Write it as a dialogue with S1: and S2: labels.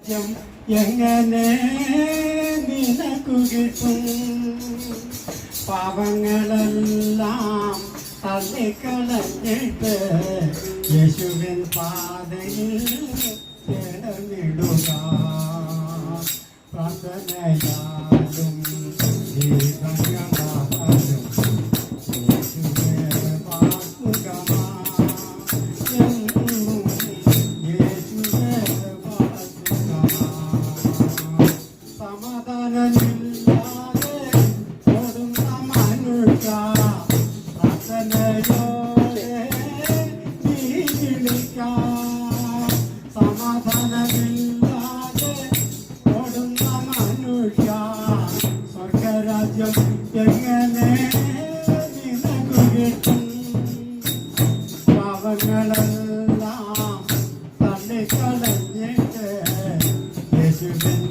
S1: എങ്ങനെ നിനക്കു കിട്ടും പാവങ്ങളെല്ലാം തള്ളിക്കളഞ്ഞിട്ട് യേശുവിൻ പാതയിൽ ചേർന്നിടുക പ്രാർത്ഥനയാലും ദീപങ്ങളാലും യേശുവെ വാഴ്ത്തുക യേശുവെ വാഴ്ത്തുക സമാധാനമില്ലാതെ ഓടുന്ന മനുഷ്യ പ്രാർത്ഥനയോടെ നീ വിളിക്കാം സമാധാനമില്ലാതെ ഓടുന്ന മനുഷ്യ സ്വർഗരാജ്യം എങ്ങനെ നിനക്കു കിട്ടും പാവങ്ങളെല്ലാം തള്ളിക്കളഞ്ഞിട്ട് യേശുവിൻ